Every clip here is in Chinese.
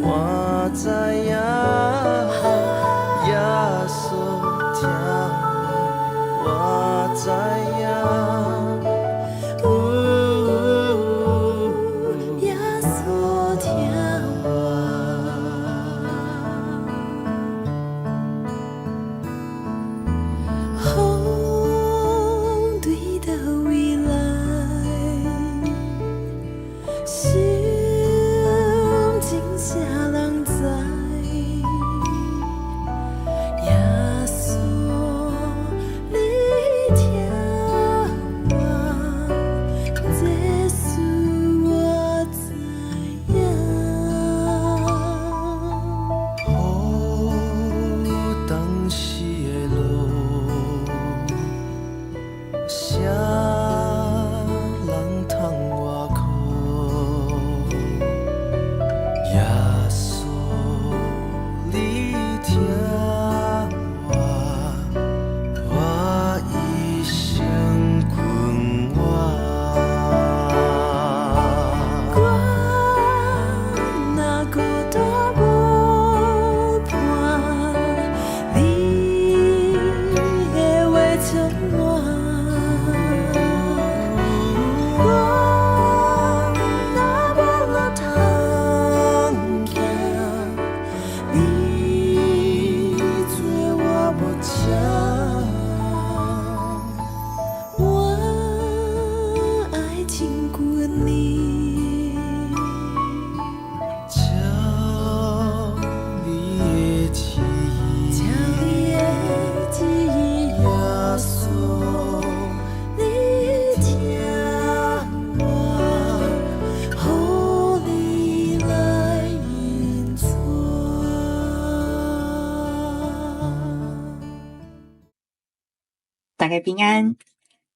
我知影，耶稣听我，我知影。耶稣听我，风对倒位来，心情啥人知？耶稣，你听我，这事我知影。雨当时的路，谁人通我靠？耶稣，你听我，我一生困我。我若孤单无伴，你的话充满。我若无路通行，你做我目镜。我爱亲近你。照你的旨意，照你的旨意，耶稣，你听我，予你来引带。大家平安，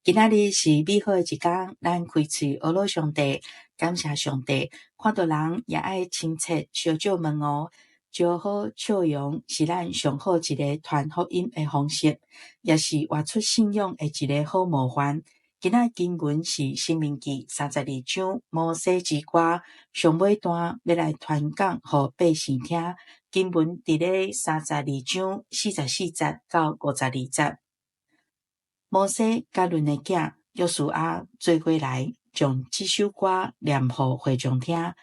今仔日是美好的一天，咱开嘴学罗上帝，感谢上帝。看到人也爱亲切小酒问候，招好笑容是咱上好一个传福音的方式，也是活出信仰的一个好模范。今仔经文是《申命记》32章摩西之歌上尾段，要来传讲予百姓听。经文伫咧32章44节到52节。摩西甲伦的囝约书亚做伙来，将这首歌念予会众听。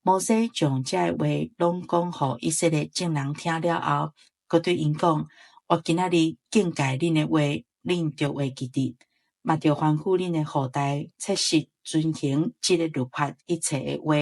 摩西将这话拢讲予以色列众人听了后，佮对因讲：我今仔日敬戒恁的话，恁着会记得，嘛着吩咐恁的后代切实遵行这个律法一切的话，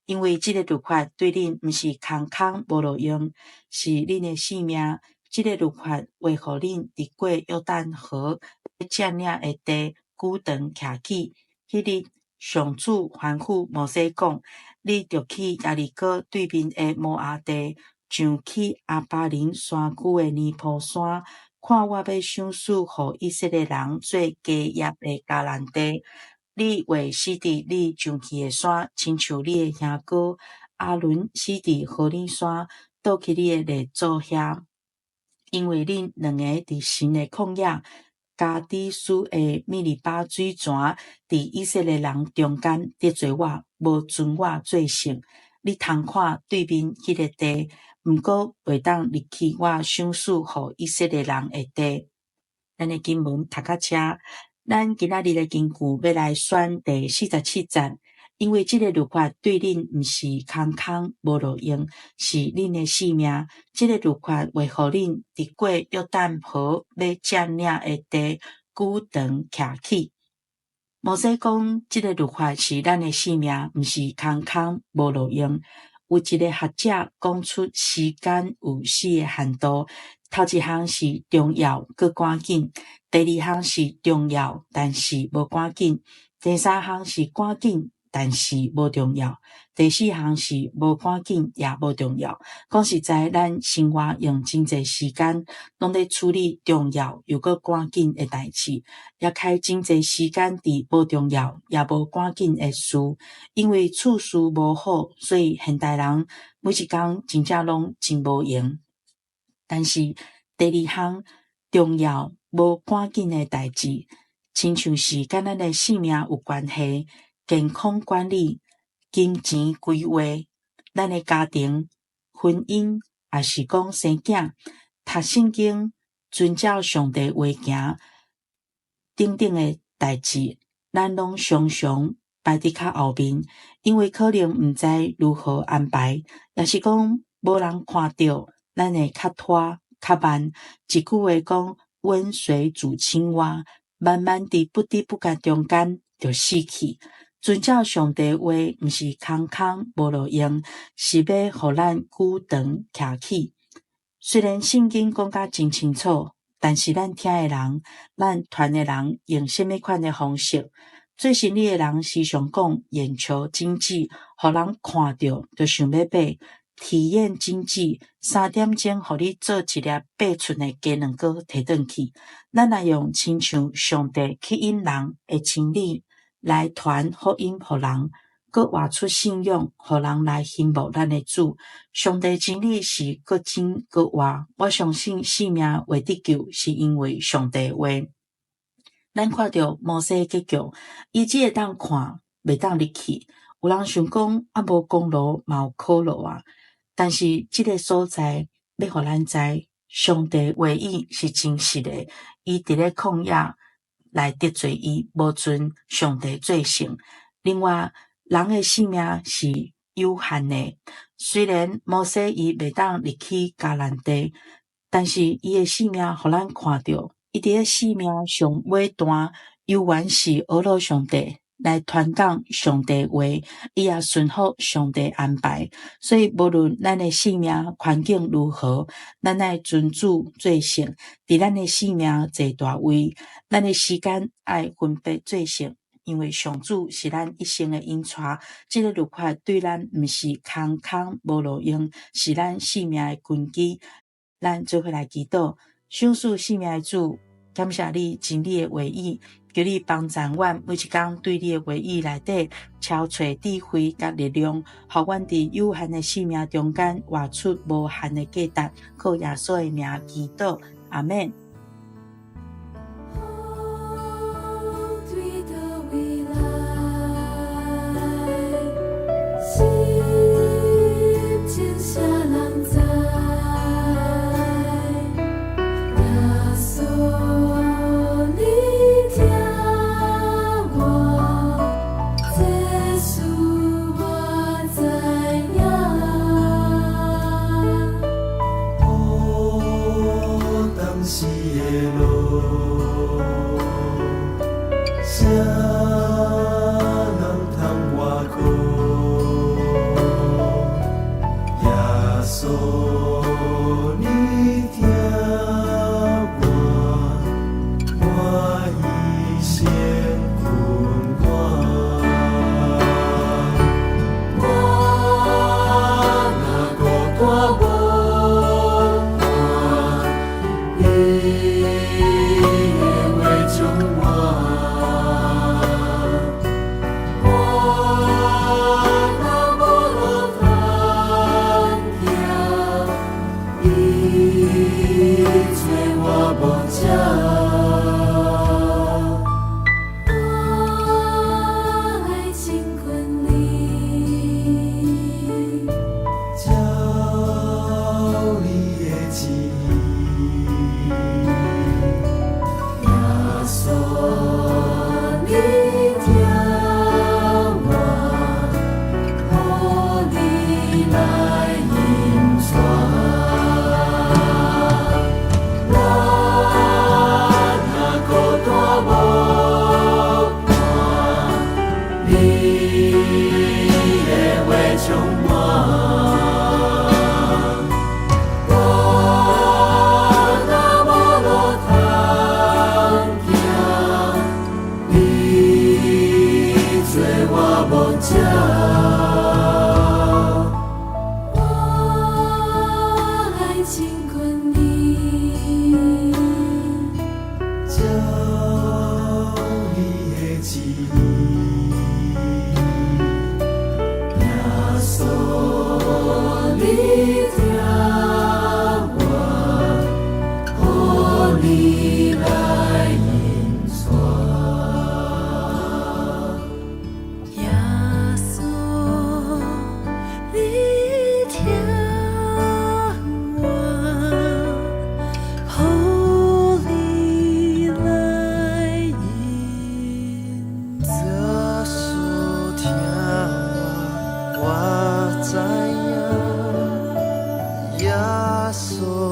因为这个律法对恁毋是空空无路用，是恁的性命。这个律法为互恁伫过约旦河占领的地久长徛起。迄日，上主吩咐摩西讲：你着去耶利哥对面的摩押地，上去阿巴林山区的尼坡山，看我要赏赐互以色列人做家业的迦南地。你为死伫你上去的山，亲像你的兄哥阿伦死伫何里山，倒去你的列祖遐。因为恁两个伫神的旷野加底斯的米利巴水泉，伫以色列人中间得罪我，无尊我做圣。你通看对面迄个地，毋过袂当入去我赏赐互以色列人的地。咱的经文读到这，咱今仔日的经句要来选第47节。因为这个律法对恁毋是空空无路用，是恁的性命。这个律法为互恁伫过约旦河要占领的地久长徛起。摩西讲，这个律法是咱的性命，毋是空空无路用。有一个学者讲出时间有4个限度，头一项是重要佮赶紧，第二项是重要但是无赶紧，第三项是赶紧但是无重要，第四项是无赶紧也无重要。讲实在，咱生活用真侪时间，拢咧处理重要又搁赶紧的代志，也开真侪时间伫无重要也无赶紧的事。因为处事无好，所以现代人每一工真正拢真无用。但是第二项重要无赶紧的代志，亲像是甲咱的性命有关系。健康管理、金钱规划、咱的家庭、婚姻，也是讲生囝、读圣经、遵照上帝话行等等的代志，咱拢常常排伫较后面，因为可能毋知如何安排，也是讲无人看到，咱会较拖较慢。一句话讲，温水煮青蛙，慢慢伫不知不觉中间就死去。遵照上帝话，毋是空空无路用，是要互咱久长徛起。虽然圣经讲甲真清楚，但是咱听的人，咱传的人用什么款的方式？做生意的人时常讲眼球经济，互人看到就想要买。体验经济，3点钟互你做一粒8寸的鸡卵糕摕转去。咱若用亲像上帝去引人的真理来传福音互人，搁活出信仰，互人来信慕咱的主。上帝真理是搁真搁活，我相信性命会得救，是因为上帝话。咱看到摩西结局，伊只会当看，袂当入去。有人想讲，无公路嘛有可路啊。但是这个所在要互咱知，上帝话语是真实的，伊伫咧旷野来得罪伊，无尊上帝做圣。另外，人的性命是有限的，虽然摩西伊袂当入去迦南地，但是伊的性命互咱看到，伊伫咧性命上尾段，犹原是阿罗上帝来传讲上帝话，伊也顺服上帝安排。所以无论咱的性命环境如何，咱爱尊主做圣，伫咱的性命坐大位，咱的时间爱分别做圣，因为上主是咱一生的引带。这个律法对咱毋是空空无路用，是咱性命的根基。咱做伙来祈祷，享受性命的主，感谢你真理的话语，求你帮助阮每一天对你的话语内底超找智慧甲力量，互阮伫有限的性命中间活出无限的价值。靠耶稣的名祈祷，阿们。我索。